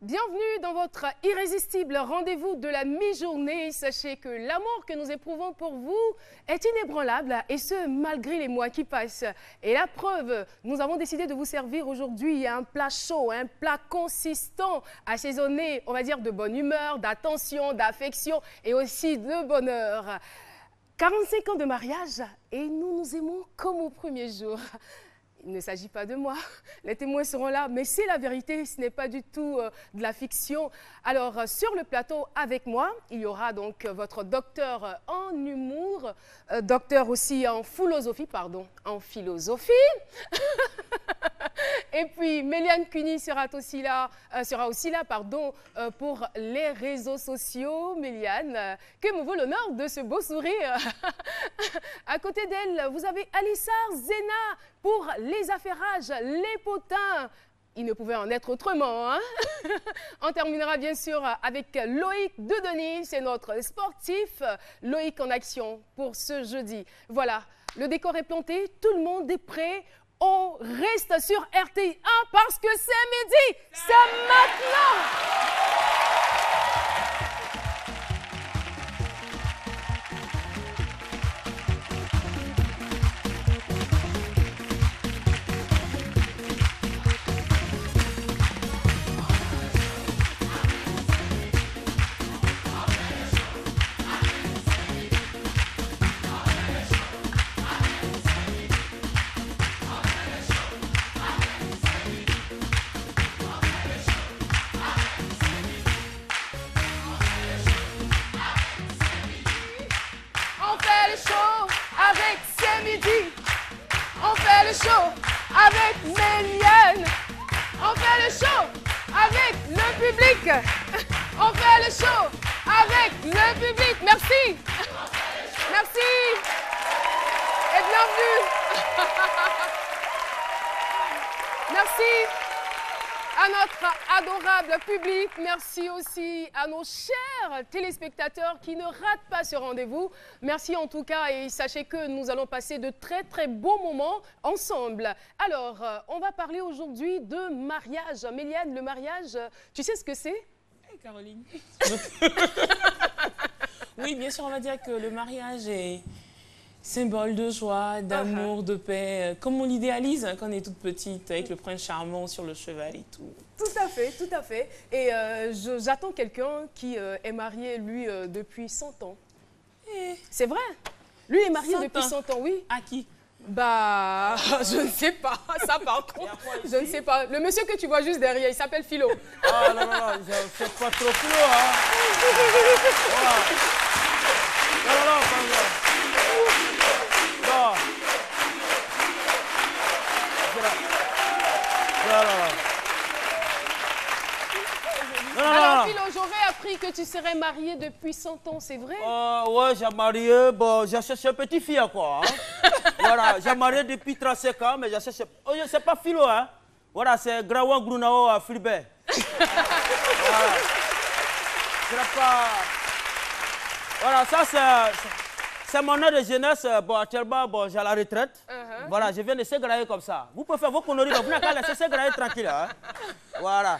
Bienvenue dans votre irrésistible rendez-vous de la mi-journée. Sachez que l'amour que nous éprouvons pour vous est inébranlable et ce, malgré les mois qui passent. Et la preuve, nous avons décidé de vous servir aujourd'hui un plat chaud, un plat consistant, assaisonné, on va dire, de bonne humeur, d'attention, d'affection et aussi de bonheur. 45 ans de mariage et nous nous aimons comme au premier jour. Il ne s'agit pas de moi, les témoins seront là, mais c'est la vérité, ce n'est pas du tout de la fiction. Alors, sur le plateau avec moi, il y aura donc votre docteur en humour, docteur aussi en philosophie, Et puis, Méliane Cuny sera aussi là, pour les réseaux sociaux. Méliane, que me vaut l'honneur de ce beau sourire. À côté d'elle, vous avez Alissar Zena pour les affairages, les potins. Il ne pouvait en être autrement. Hein? On terminera bien sûr avec Loïc Dedenis, c'est notre sportif. Loïc en action pour ce jeudi. Voilà, le décor est planté, tout le monde est prêt. On reste sur RTI 1 parce que c'est midi, c'est maintenant. Avec Méliane, on fait le show avec le public. On fait le show avec le public. Merci. Merci. Et bienvenue. Merci à notre adorable public. Merci aussi à nos chers téléspectateurs qui ne ratent pas ce rendez-vous. Merci en tout cas et sachez que nous allons passer de très très beaux moments ensemble. Alors, on va parler aujourd'hui de mariage. Méliane, le mariage, tu sais ce que c'est? Hey, Caroline. Oui, bien sûr, on va dire que le mariage est symbole de joie, d'amour, de paix, comme on l'idéalise quand on est toute petite, avec le prince charmant sur le cheval et tout. Tout à fait, tout à fait. Et j'attends quelqu'un qui est marié, lui, depuis 100 ans. C'est vrai. Lui est marié depuis 100 ans, oui. À qui? Bah, je ne sais pas. Ça, par contre, je ne sais pas. Le monsieur que tu vois juste derrière, il s'appelle Philo. Ah non, non, non, c'est pas trop Philo, hein. Voilà. Non, non, non, non. Alors, Philo, j'aurais appris que tu serais marié depuis 100 ans, c'est vrai? Ouais, j'ai marié, bon, j'ai cherché une petite fille, quoi. Hein. Voilà, j'ai marié depuis 35 ans, mais j'ai cherché... Oh, c'est pas Philo, hein. Voilà, c'est Grawan Grunao à Philibert. Voilà. Voilà, ça, c'est mon âge de jeunesse. Bon, actuellement, bon, j'ai la retraite. Voilà, je viens de s'égrailler comme ça. Vous pouvez faire vos conneries, vous n'avez qu'à laisser s'égrailler tranquille. Hein. Voilà.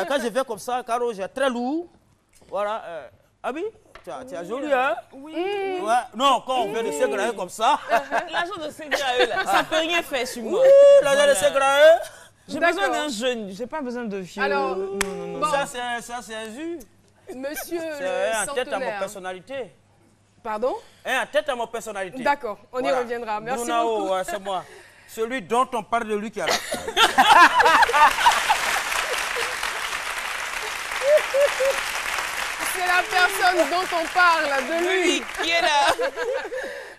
Quand je viens comme ça, Caro, j'ai très lourd. Voilà. Abi, tu as joli, hein? Oui. Ouais. Non, quand on vient de s'égrailler comme ça. L'argent de s'égrailler, là, ça ne peut rien faire sur moi. Oui, l'argent de s'égrailler. J'ai besoin d'un jeune, j'ai pas besoin de vieux. Alors, non. Bon. Ça, c'est un jus. Monsieur C'est le en tête à ma centenaire. personnalité. Pardon? En tête à ma personnalité. D'accord, on y reviendra. Merci beaucoup. Ouais, c'est moi. Celui dont on parle de lui qui est là. C'est la personne dont on parle, de lui. Qui est là?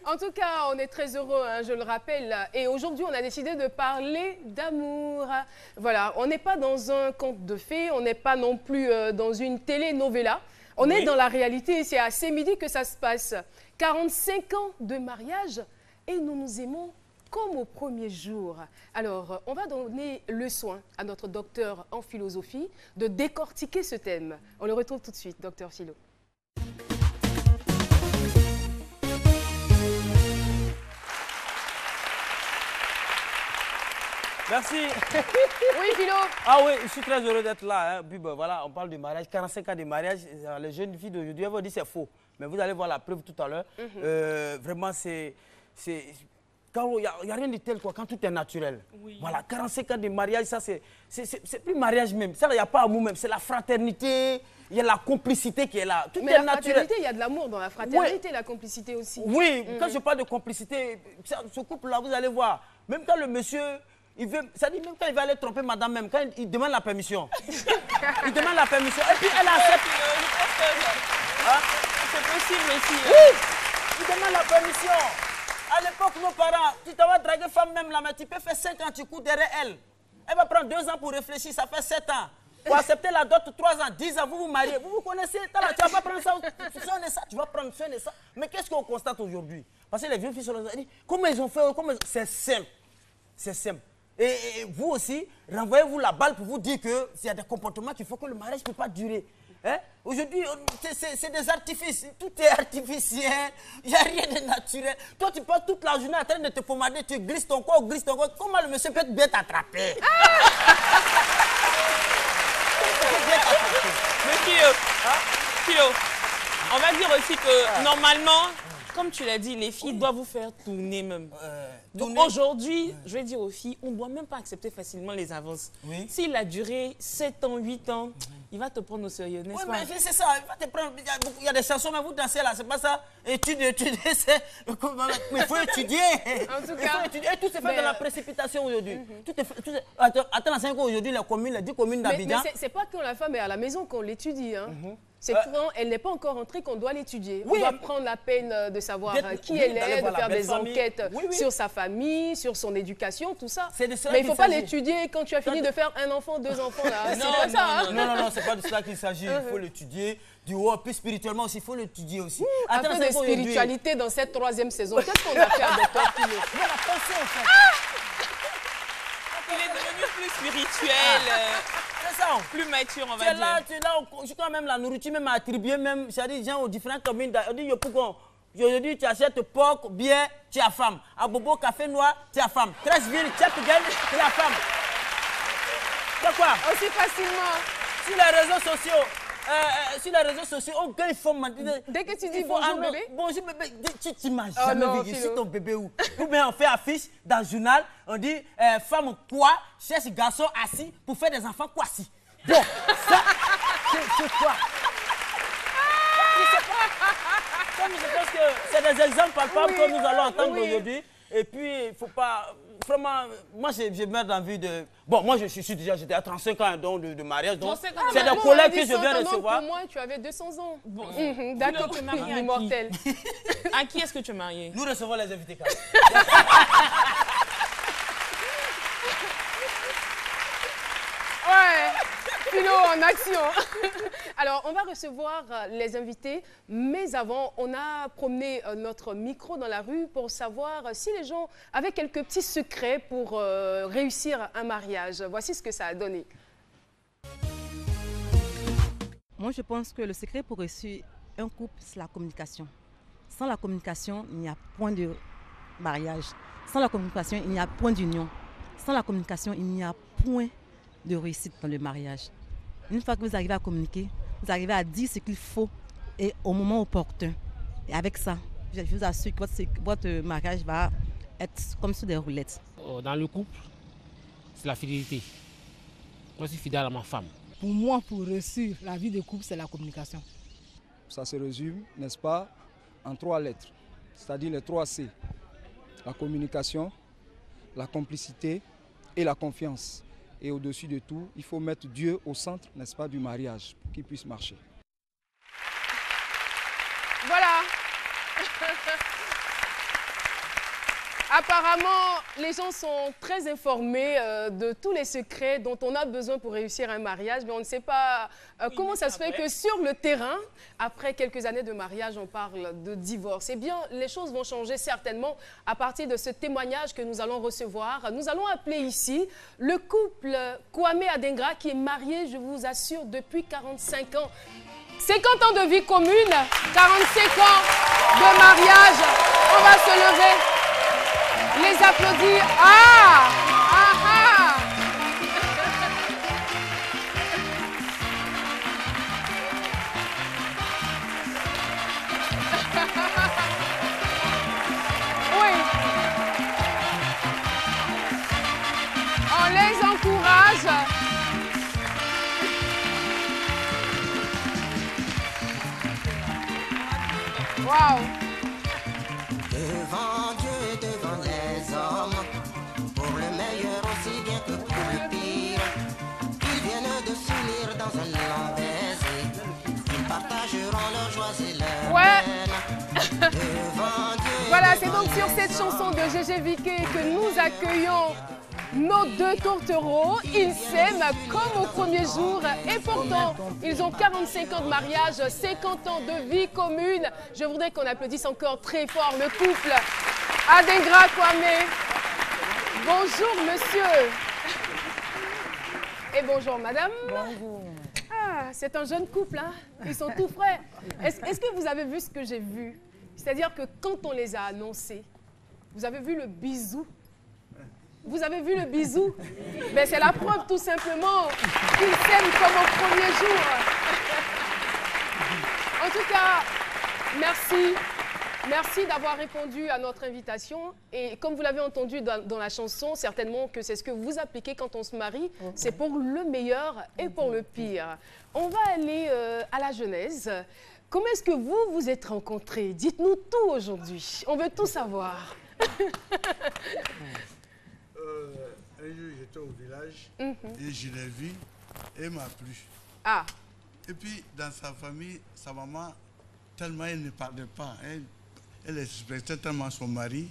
En tout cas, on est très heureux, hein, je le rappelle. Et aujourd'hui, on a décidé de parler d'amour. Voilà, on n'est pas dans un conte de fées, on n'est pas non plus dans une telenovela. On est dans la réalité, c'est à ces midi que ça se passe. 45 ans de mariage et nous nous aimons comme au premier jour. Alors, on va donner le soin à notre docteur en philosophie de décortiquer ce thème. On le retrouve tout de suite, docteur Philo. Merci. Oui, Philo. Ah oui, je suis très heureux d'être là. Hein. Puis, ben, voilà, on parle de mariage, 45 ans de mariage. Les jeunes filles d'aujourd'hui, elles vont dire que c'est faux. Mais vous allez voir la preuve tout à l'heure. Vraiment, c'est... Quand il n'y a rien de tel quoi, quand tout est naturel. Oui. Voilà, 45 ans de mariage, ça c'est plus mariage même. Ça, il n'y a pas amour même, c'est la fraternité, il y a la complicité qui est là. Tout mais est la naturel. fraternité, il y a de l'amour dans la fraternité, la complicité aussi. Oui, quand je parle de complicité, ce couple-là, vous allez voir, même quand le monsieur, il veut, ça dit même quand il va aller tromper madame même, quand il demande la permission. Il demande la permission, et puis elle accepte. C'est possible aussi. Oui, il demande la permission. À l'époque, nos parents, tu t'avais dragué femme même là, mais tu peux faire 5 ans, tu cours derrière elle. Elle va prendre 2 ans pour réfléchir, ça fait 7 ans. Pour accepter la dot, 3 ans, 10 ans, vous vous mariez, vous vous connaissez, tu vas pas prendre ça, tu vas prendre soin de ça. Mais qu'est-ce qu'on constate aujourd'hui? Parce que les vieux filles sont là, comment ils ont fait, c'est simple. C'est simple. Et vous aussi, renvoyez-vous la balle pour vous dire qu'il y a des comportements qu'il faut que le mariage ne peut pas durer. Hein? Aujourd'hui, c'est des artifices, tout est artificiel, il n'y a rien de naturel. Toi, tu passes toute la journée en train de te pomader, tu glisses ton corps. Comment le monsieur peut bien t'attraper? Mais Philo, on va dire aussi que normalement, comme tu l'as dit, les filles doivent vous faire tourner même. Donc aujourd'hui, je vais dire aux filles, on ne doit même pas accepter facilement les avances. Oui. S'il a duré 7 ans, 8 ans, il va te prendre au sérieux, n'est-ce pas? Oui, mais c'est ça, il va te prendre. Il y a des chansons, mais vous dansez là, c'est pas ça. Étudier, c'est. Mais il faut étudier. En tout cas. Et tout se fait dans la précipitation aujourd'hui. Attends, 5 ans aujourd'hui, les communes, les 10 communes d'Abidjan. Mais c'est pas quand la femme est à la maison qu'on l'étudie. Hein. C'est quand elle n'est pas encore entrée qu'on doit l'étudier. Oui. On doit prendre la peine de savoir qui elle est, de faire des enquêtes sur sa famille, sur son éducation, tout ça. Mais il ne faut pas l'étudier quand tu as fini de faire 1 enfant, 2 enfants. C'est pas ça. Non, c'est pas de cela qu'il s'agit. Il faut l'étudier. Du haut, puis spirituellement aussi, il faut l'étudier aussi. Un peu de spiritualité dans cette 3e saison. Qu'est-ce qu'on a fait à docteur Philo? Il y a la pensée en fait. Il est devenu plus spirituel. C'est ça. Plus mature, on va dire. Tu es là, je crois même la nourriture, même attribuée, même, c'est-à-dire, gens aux différentes communes. On dit, aujourd'hui, tu achètes porc, bien, tu as femme. À Bobo, café noir, tu as femme. 13 villes, tu as tu as femme. C'est quoi? Aussi facilement. Sur les réseaux sociaux, on gagne femme. Dès que tu dis bonjour bébé. Bonjour bébé, tu t'imagines jamais vu ici ton bébé où? Ou bien on fait affiche dans le journal, on dit femme quoi, cherche garçon assis pour faire des enfants quoi si. Bon, ça, c'est quoi? Je pense que c'est des exemples palpables que nous allons entendre aujourd'hui. Et puis, il ne faut pas... Vraiment, moi, j'ai meurs d'envie de... Bon, moi, j'étais à 35 ans donc, de mariage. Donc, c'est des collègues que je viens recevoir. Pour moi, tu avais 200 ans. Bon. D'accord, tu es marié immortel. À qui est-ce que tu es marié? Nous recevons les invités. Ouais, Philo en action. Alors, on va recevoir les invités, mais avant, on a promené notre micro dans la rue pour savoir si les gens avaient quelques petits secrets pour réussir un mariage. Voici ce que ça a donné. Moi, je pense que le secret pour réussir un couple, c'est la communication. Sans la communication, il n'y a point de mariage. Sans la communication, il n'y a point d'union. Sans la communication, il n'y a point de réussite dans le mariage. Une fois que vous arrivez à communiquer, vous arrivez à dire ce qu'il faut et au moment opportun. Et avec ça, je vous assure que votre mariage va être comme sur des roulettes. Dans le couple, c'est la fidélité. Moi, je suis fidèle à ma femme. Pour moi, pour réussir la vie de couple, c'est la communication. Ça se résume, n'est-ce pas, en 3 lettres, c'est-à-dire les 3 C. La communication, la complicité et la confiance. Et au-dessus de tout, il faut mettre Dieu au centre, n'est-ce pas, du mariage pour qu'il puisse marcher. Voilà. Apparemment, les gens sont très informés de tous les secrets dont on a besoin pour réussir un mariage, mais on ne sait pas comment ça se fait que sur le terrain, après quelques années de mariage, on parle de divorce. Eh bien, les choses vont changer certainement à partir de ce témoignage que nous allons recevoir. Nous allons appeler ici le couple Kwame Adengra qui est marié, je vous assure, depuis 45 ans. 50 ans de vie commune, 45 ans de mariage. On va se lever. Les applaudir. Ah! Ah! Ah! Waouh. Devant Dieu et devant les hommes, pour le meilleur aussi bien que pour le pire, ils viennent de s'unir dans un long baiser. Ils partageront leurs joies et leurs peines. Devant Dieu. Voilà, c'est donc sur cette chanson de Gégé Viquet que nous accueillons nos deux tourtereaux. Ils s'aiment comme au premier jour et pourtant, ils ont 45 ans de mariage, 50 ans de vie commune. Je voudrais qu'on applaudisse encore très fort le couple Adingra Kwame. Bonjour monsieur. Et bonjour madame. Bonjour. Ah, c'est un jeune couple, hein? Ils sont tout frais. Est-ce que vous avez vu ce que j'ai vu? C'est-à-dire que quand on les a annoncés, vous avez vu le bisou? Vous avez vu le bisou? Ben, c'est la preuve tout simplement qu'ils s'aiment comme au premier jour. En tout cas, merci. Merci d'avoir répondu à notre invitation. Et comme vous l'avez entendu dans la chanson, certainement que c'est ce que vous appliquez quand on se marie. C'est pour le meilleur et pour le pire. On va aller à la genèse. Comment est-ce que vous vous êtes rencontrés? Dites-nous tout aujourd'hui. On veut tout savoir. Un jour, j'étais au village et je l'ai vu et il m'a plu. Ah. Et puis, dans sa famille, sa maman, tellement elle ne parlait pas, elle respectait tellement son mari.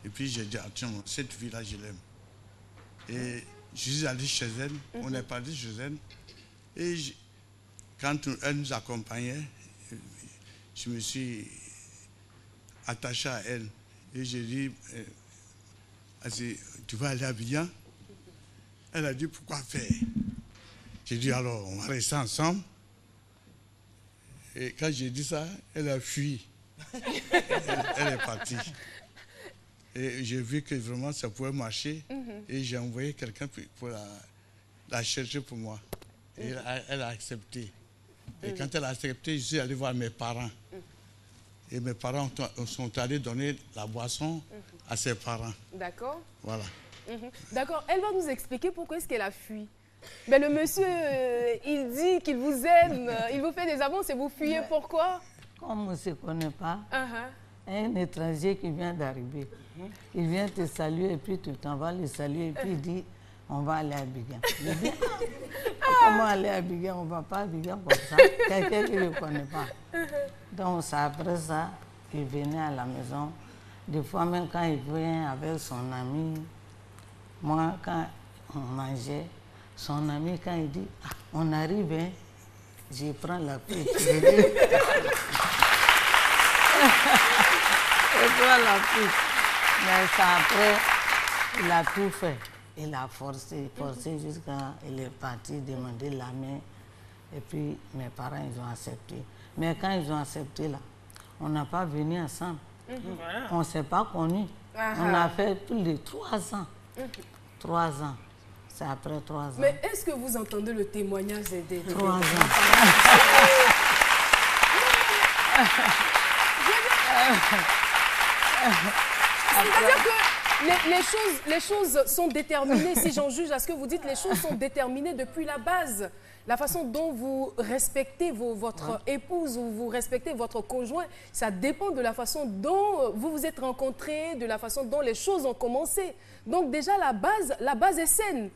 Et puis, j'ai dit, tiens, cette fille-là, je l'aime. Et je suis allé chez elle, on est parti chez elle. Et quand elle nous accompagnait, je me suis attaché à elle. Et j'ai dit, tu vas aller à Abidjan? Elle a dit, pourquoi faire? J'ai dit, alors, on va rester ensemble. Et quand j'ai dit ça, elle a fui. Elle est partie. Et j'ai vu que vraiment ça pouvait marcher. Et j'ai envoyé quelqu'un pour la chercher pour moi. Et elle a accepté. Et quand elle a accepté, je suis allé voir mes parents. Et mes parents sont allés donner la boisson à ses parents. D'accord. Voilà. D'accord. Elle va nous expliquer pourquoi est-ce qu'elle a fui. Mais le monsieur, il dit qu'il vous aime, il vous fait des avances et vous fuyez. Pourquoi? Comme on ne se connaît pas, un étranger qui vient d'arriver, il vient te saluer et puis tu t'en vas le saluer et puis il dit on va aller à Abidjan. Je dis comment aller à Abidjan? On ne va pas à Abidjan comme ça. Quelqu'un qui ne le connaît pas. Donc c'est après ça qu'il venait à la maison. Des fois même quand il vient avec son ami, moi quand on mangeait, son ami quand il dit on arrive, hein, je prends la pute. Je prends la pute. Mais ça après, il a tout fait. Il a forcé jusqu'à il est parti demander la main. Et puis mes parents, ils ont accepté. Mais quand ils ont accepté là, on n'a pas venu ensemble. On ne s'est pas connus. On a fait plus de 3 ans. 3 ans. C'est après 3 ans. Mais est-ce que vous entendez le témoignage des 3 ans. C'est-à-dire que les choses sont déterminées, si j'en juge à ce que vous dites, les choses sont déterminées depuis la base. La façon dont vous respectez votre épouse ou vous respectez votre conjoint, ça dépend de la façon dont vous vous êtes rencontrés, de la façon dont les choses ont commencé. Donc déjà, la base est saine.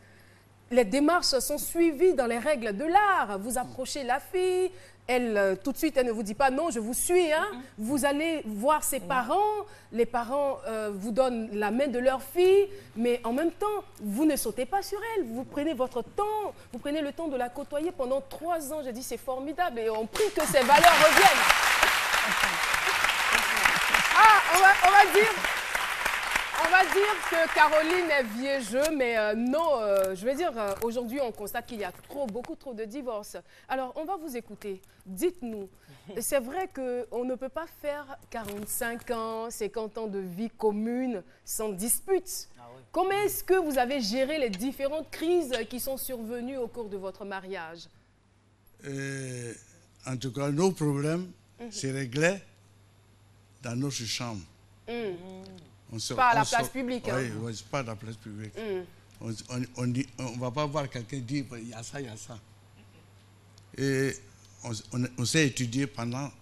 Les démarches sont suivies dans les règles de l'art. Vous approchez la fille, elle, tout de suite, elle ne vous dit pas non, je vous suis. Hein. Vous allez voir ses parents, les parents vous donnent la main de leur fille, mais en même temps, vous ne sautez pas sur elle. Vous prenez votre temps, vous prenez le temps de la côtoyer pendant 3 ans. J'ai dit, c'est formidable et on prie que ces valeurs reviennent. On va dire que Caroline est vieux jeu, mais non, je veux dire, aujourd'hui, on constate qu'il y a beaucoup trop de divorces. Alors, on va vous écouter. Dites-nous, c'est vrai qu'on ne peut pas faire 45 ans, 50 ans de vie commune sans dispute. Comment est-ce que vous avez géré les différentes crises qui sont survenues au cours de votre mariage? En tout cas, nos problèmes se réglaient dans notre chambre. Pas à la place publique. Oui, pas à la place publique. On ne va pas voir quelqu'un dire il y a ça, il y a ça. Et on s'est étudié pendant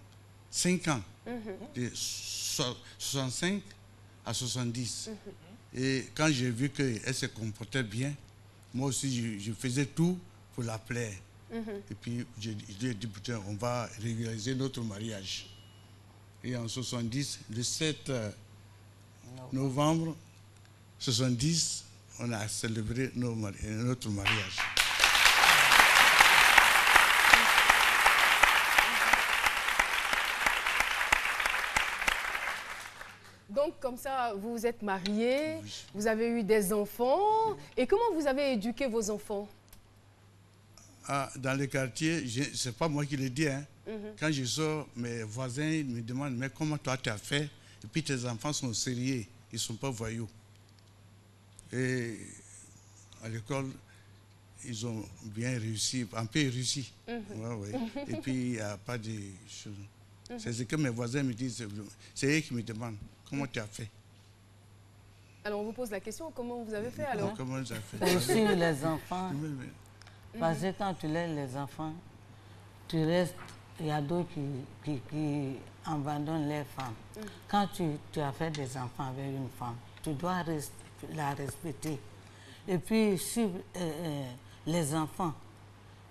5 ans, de 65 à 70. Et quand j'ai vu qu'elle se comportait bien, moi aussi, je faisais tout pour la plaire. Et puis, je lui ai dit, putain, on va régulariser notre mariage. Et en 70, le 7 novembre 70, on a célébré notre mariage. Donc, comme ça, vous vous êtes mariés, vous avez eu des enfants. Et comment vous avez éduqué vos enfants? Dans les quartiers, ce n'est pas moi qui le dis. Hein. Quand je sors, mes voisins me demandent, mais comment toi tu as fait? Et puis tes enfants sont sérieux, ils ne sont pas voyous. Et à l'école, ils ont bien réussi, un peu réussi. Et puis il n'y a pas de choses. C'est ce que mes voisins me disent, c'est eux qui me demandent, comment tu as fait? Alors on vous pose la question, comment vous avez fait alors? Comment j'ai fait? Pour suivre les enfants. Parce que quand tu laisses les enfants, tu restes, il y a d'autres qui abandonnent les femmes. Quand tu as fait des enfants avec une femme, tu dois la respecter. Et puis, suivre les enfants,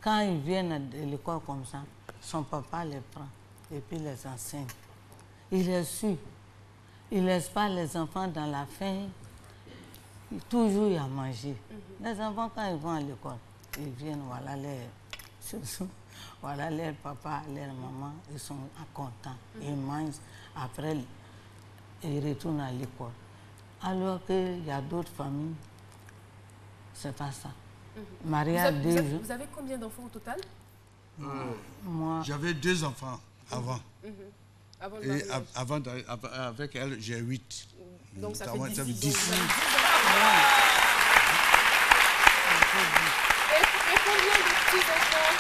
quand ils viennent de l'école comme ça, son papa les prend et puis les enseigne. Il les suit. Il ne laisse pas les enfants dans la faim. Toujours il y a à manger. Les enfants, quand ils vont à l'école, ils viennent, voilà leur papa, leur maman, ils sont contents. Ils mangent, après ils retournent à l'école. Alors qu'il y a d'autres familles, c'est pas ça. Mariage vous avez combien d'enfants au total? Moi, j'avais 2 enfants avant. Et avec elle, j'ai 8. Donc ça fait 10. Et combien de petits-enfants?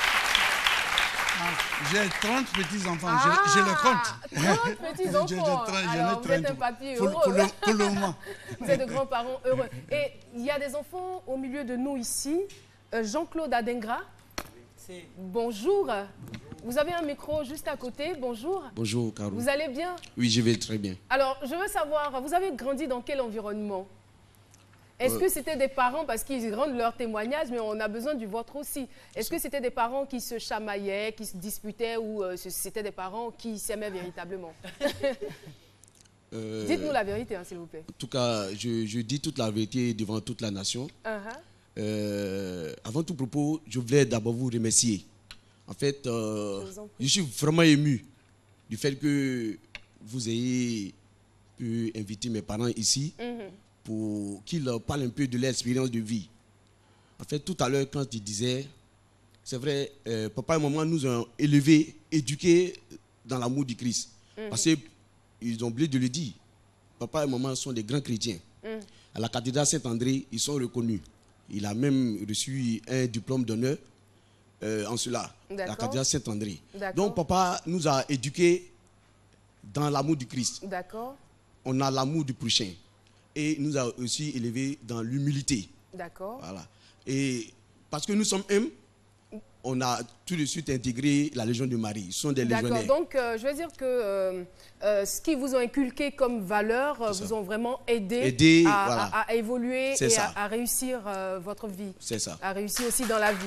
J'ai 30 petits-enfants, je les compte. 30 petits-enfants. Alors vous êtes un papier heureux. Pour le moment. Vous êtes de grands-parents heureux. Et il y a des enfants au milieu de nous ici. Jean-Claude Adengra. Bonjour. Vous avez un micro juste à côté. Bonjour. Bonjour, Caro. Vous allez bien? Oui, je vais très bien. Alors, je veux savoir, vous avez grandi dans quel environnement? Est-ce que c'était des parents, parce qu'ils rendent leur témoignage, mais on a besoin du vôtre aussi. Est-ce que c'était des parents qui se chamaillaient, qui se disputaient, ou c'était des parents qui s'aimaient véritablement? Dites-nous la vérité, hein, s'il vous plaît. En tout cas, je dis toute la vérité devant toute la nation. Avant tout propos, je voulais d'abord vous remercier. En fait, je suis vraiment ému du fait que vous ayez pu inviter mes parents ici pour qu'ils parlent un peu de l'expérience de vie. En fait, tout à l'heure, quand ils disaient, c'est vrai, papa et maman nous ont élevés, éduqués dans l'amour du Christ. Parce qu'ils ont oublié de le dire. Papa et maman sont des grands chrétiens. À la cathédrale Saint-André, ils sont reconnus. Il a même reçu un diplôme d'honneur en cela, la cathédrale Saint-André. Donc papa nous a éduqués dans l'amour du Christ. D'accord. On a l'amour du prochain. Et nous a aussi élevés dans l'humilité. D'accord. Voilà. Et parce que nous sommes humbles, on a tout de suite intégré la Légion de Marie. Ils sont des légionnaires. D'accord. Donc, je veux dire que ce qu'ils vous ont inculqué comme valeur vous ont vraiment aidé à évoluer et à réussir votre vie. C'est ça. À réussir aussi dans la vie.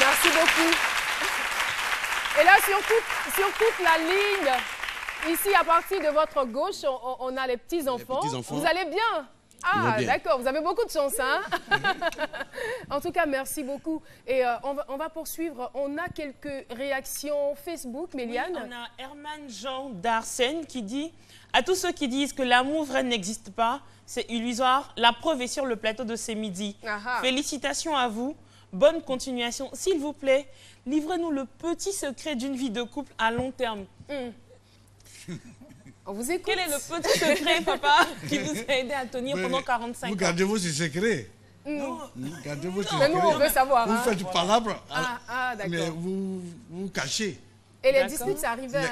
Merci beaucoup. Et là, sur toute la ligne, ici, à partir de votre gauche, on a les petits-enfants. Vous allez bien? Ah, d'accord, vous avez beaucoup de chance, hein? En tout cas, merci beaucoup. Et on va poursuivre. On a quelques réactions Facebook, Méliane. Oui, on a Herman Jean d'Arsène qui dit « À tous ceux qui disent que l'amour vrai n'existe pas, c'est illusoire. La preuve est sur le plateau de ce midi. Félicitations à vous. Bonne continuation. S'il vous plaît, livrez-nous le petit secret d'une vie de couple à long terme. On vous écoute. Quel est le petit secret, papa, qui vous a aidé à tenir pendant 45 ans? Vous gardez-vous ces secrets. Non. Gardez-vous ces secrets. Mais nous, on veut savoir. Vous faites palabre, d'accord. mais vous cachez. Et les disputes, ça arrivait,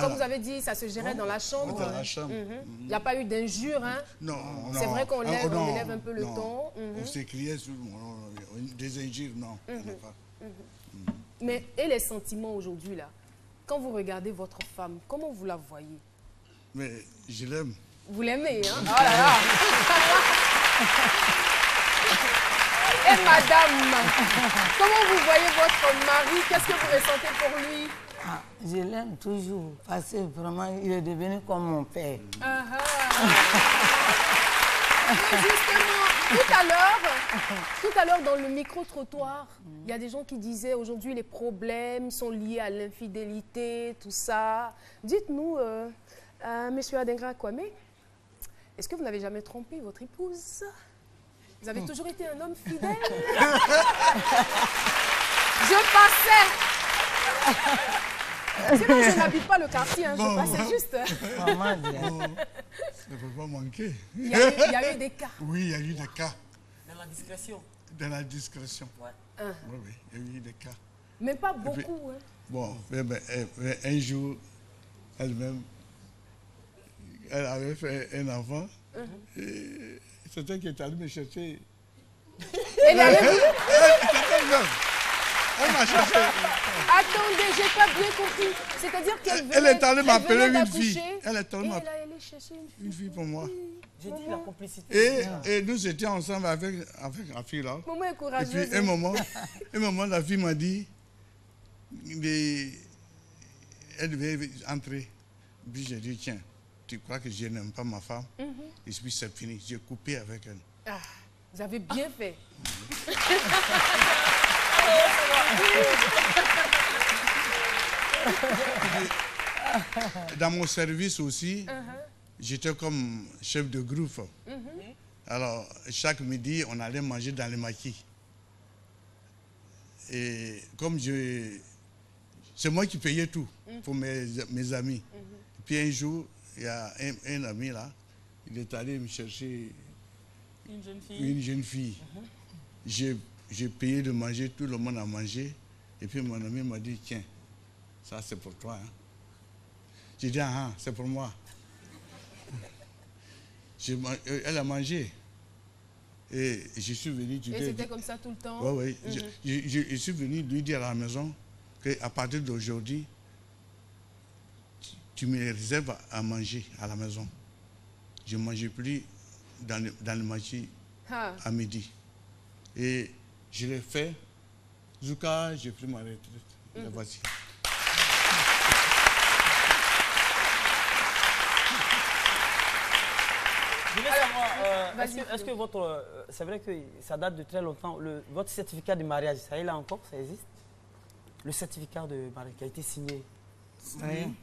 comme vous avez dit, ça se gérait dans la chambre. Dans la chambre. Il n'y a pas eu d'injures, hein? Non. C'est vrai qu'on élève un peu le ton. On s'écriait sur des injures, non. Mais et les sentiments aujourd'hui, là? quand vous regardez votre femme, comment vous la voyez? Mais je l'aime. Vous l'aimez, hein? Oh là là. Et madame, comment vous voyez votre mari? Qu'est-ce que vous ressentez pour lui? Ah, je l'aime toujours, parce que vraiment, il est devenu comme mon père. Justement, tout à l'heure, dans le micro-trottoir, il y a des gens qui disaient aujourd'hui les problèmes sont liés à l'infidélité, tout ça. Dites-nous, monsieur Adengra Kwame, est-ce que vous n'avez jamais trompé votre épouse? Vous avez toujours été un homme fidèle? Je passais. C'est bon, je n'habite pas le quartier, hein, je passais juste. Ça ne peut pas manquer. Il y a eu des cas. Oui, il y a eu des cas. Dans la discrétion. Dans la discrétion. Ouais. Oui, il y a eu des cas. Mais pas beaucoup. Hein. Bon, un jour, elle-même, elle avait fait un enfant. Et c'est elle qui est allée me chercher. Elle est allée Elle m'a cherché. Attendez, j'ai pas bien compris. C'est-à-dire qu'elle venait. Elle est allée m'appeler une fille. Elle est allée chercher une fille pour moi. J'ai dit la complicité. Et nous étions ensemble avec la fille là. Maman est courageuse. Et puis un moment, la fille m'a dit, elle devait entrer. Puis j'ai dit, tiens, tu crois que je n'aime pas ma femme? Et puis c'est fini, j'ai coupé avec elle. Ah, vous avez bien fait. Dans mon service aussi, j'étais comme chef de groupe. Alors, chaque midi, on allait manger dans le maquis. Et comme c'est moi qui payais tout pour mes amis. Puis un jour, il y a un ami là, il est allé me chercher une jeune fille. J'ai payé de manger, tout le monde a mangé. Et puis mon ami m'a dit, tiens, ça c'est pour toi. Hein. J'ai dit, ah, c'est pour moi. Elle a mangé. Et je suis venu... Et c'était comme ça tout le temps? Oui, oui. Je suis venu lui dire à la maison qu'à partir d'aujourd'hui, tu me réserves à manger à la maison. Je ne mangeais plus dans le maquis à midi. Et je l'ai fait jusqu'à j'ai pris ma retraite. Et voici. Je voulais savoir, est-ce que votre... c'est vrai que ça date de très longtemps. Votre certificat de mariage, ça est là encore? Ça existe? Le certificat de mariage qui a été signé. Oui.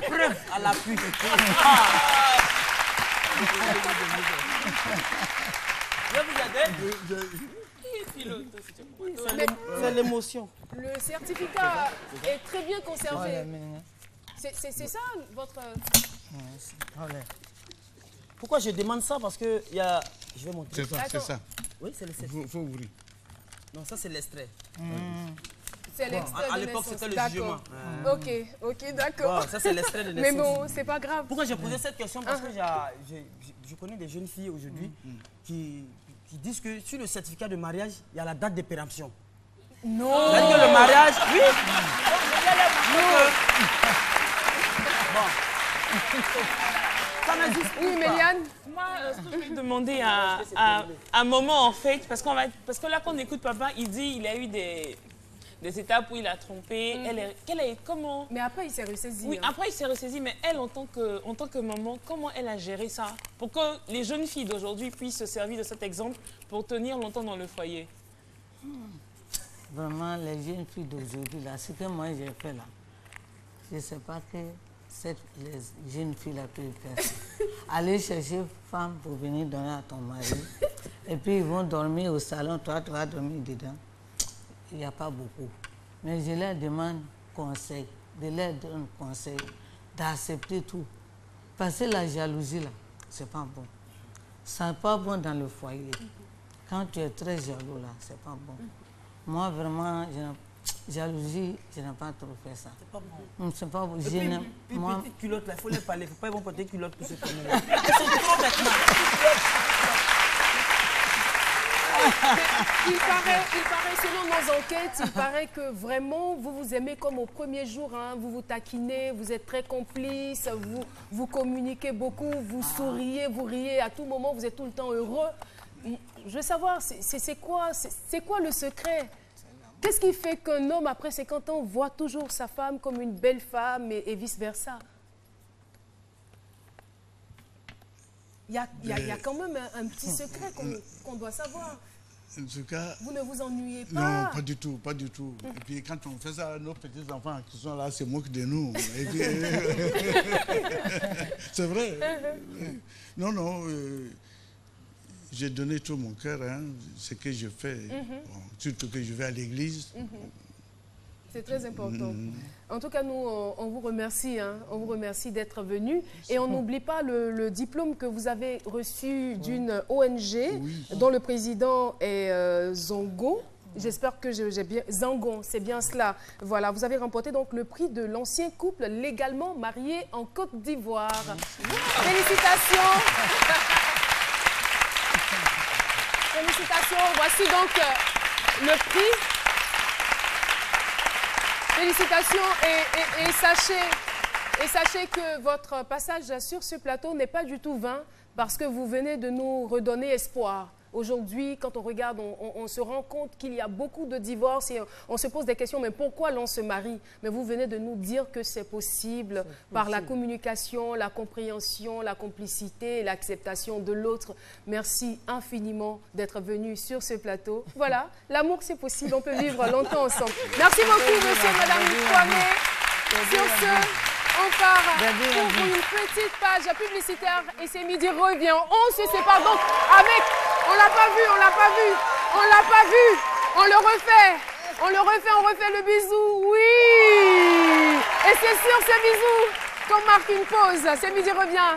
Preuve à l'appui. C'est l'émotion. Le certificat est très bien conservé. C'est ça votre... Pourquoi je demande ça? Parce que il y a... Je vais montrer. C'est ça. Oui, c'est le certificat. Il faut ouvrir. Non, ça c'est l'extrait. C'est l'extrait à de l'époque, naissance. c'était le jugement. Ok, d'accord. Bon, ça, c'est l'extrait de naissance. Mais bon, c'est pas grave. Pourquoi j'ai posé cette question? Parce que je connais des jeunes filles aujourd'hui qui disent que sur le certificat de mariage, il y a la date de péremption. Non. C'est-à-dire que le mariage... Oui. Oui, Méliane. Moi, ce que je vais demander à Maman, en fait, parce que là, quand on écoute papa, il dit qu'il a eu des étapes où il a trompé. Comment... Mais après, il s'est ressaisi. Oui, après, il s'est ressaisi. Mais elle, en tant que maman, comment elle a géré ça pour que les jeunes filles d'aujourd'hui puissent se servir de cet exemple pour tenir longtemps dans le foyer? Vraiment, les jeunes filles d'aujourd'hui, là, ce que moi j'ai fait là, je ne sais pas que les jeunes filles là peuvent faire ça. Aller chercher une femme pour venir donner à ton mari, et puis ils vont dormir au salon, toi tu vas dormir dedans. Il n'y a pas beaucoup. Mais je leur demande conseil, de leur donner conseil, d'accepter tout. Parce que la jalousie là, c'est pas bon. C'est pas bon dans le foyer. Quand tu es très jaloux là, c'est pas bon. Moi, vraiment, jalousie, je n'ai pas trop fait ça. C'est pas bon. C'est pas bon. Puis petite culotte, il faut les parler. Il ne faut pas ils vont porter culotte pour se promener. Ils sont trop bêtements. Il paraît, selon nos enquêtes, il paraît que vraiment, vous vous aimez comme au premier jour. Hein. Vous vous taquinez, vous êtes très complices, vous communiquez beaucoup, vous souriez, vous riez. À tout moment, vous êtes tout le temps heureux. Je veux savoir, c'est quoi le secret? Qu'est-ce qui fait qu'un homme, après 50 ans, voit toujours sa femme comme une belle femme et vice-versa? Il y a quand même un petit secret qu'on doit savoir. En tout cas, vous ne vous ennuyez pas? Non, pas du tout, pas du tout. Et puis quand on fait ça, nos petits-enfants qui sont là se moquent de nous. C'est vrai. Non, non, j'ai donné tout mon cœur, hein, ce que je fais. Bon, surtout que je vais à l'église. C'est très important. En tout cas, nous, on vous remercie. Hein. On vous remercie d'être venu. Et on n'oublie pas le diplôme que vous avez reçu d'une ONG dont le président est Zango. J'espère que j'ai bien... Zangon, c'est bien cela. Voilà, vous avez remporté donc le prix de l'ancien couple légalement marié en Côte d'Ivoire. Félicitations. Félicitations. Voici donc le prix. Félicitations et sachez que votre passage sur ce plateau n'est pas du tout vain parce que vous venez de nous redonner espoir. Aujourd'hui, quand on regarde, on se rend compte qu'il y a beaucoup de divorces et on se pose des questions, mais pourquoi l'on se marie? Mais vous venez de nous dire que c'est possible par la communication, la compréhension, la complicité et l'acceptation de l'autre. Merci infiniment d'être venu sur ce plateau. Voilà, l'amour c'est possible, on peut vivre longtemps ensemble. Merci beaucoup, monsieur et madame Kwame. Sur ce... On part pour une petite page publicitaire et c'est midi revient. On se sépare donc avec... On l'a pas vu, on l'a pas vu, on l'a pas vu. On le refait, on refait le bisou. Oui. Et c'est sur ce bisou qu'on marque une pause. C'est midi revient.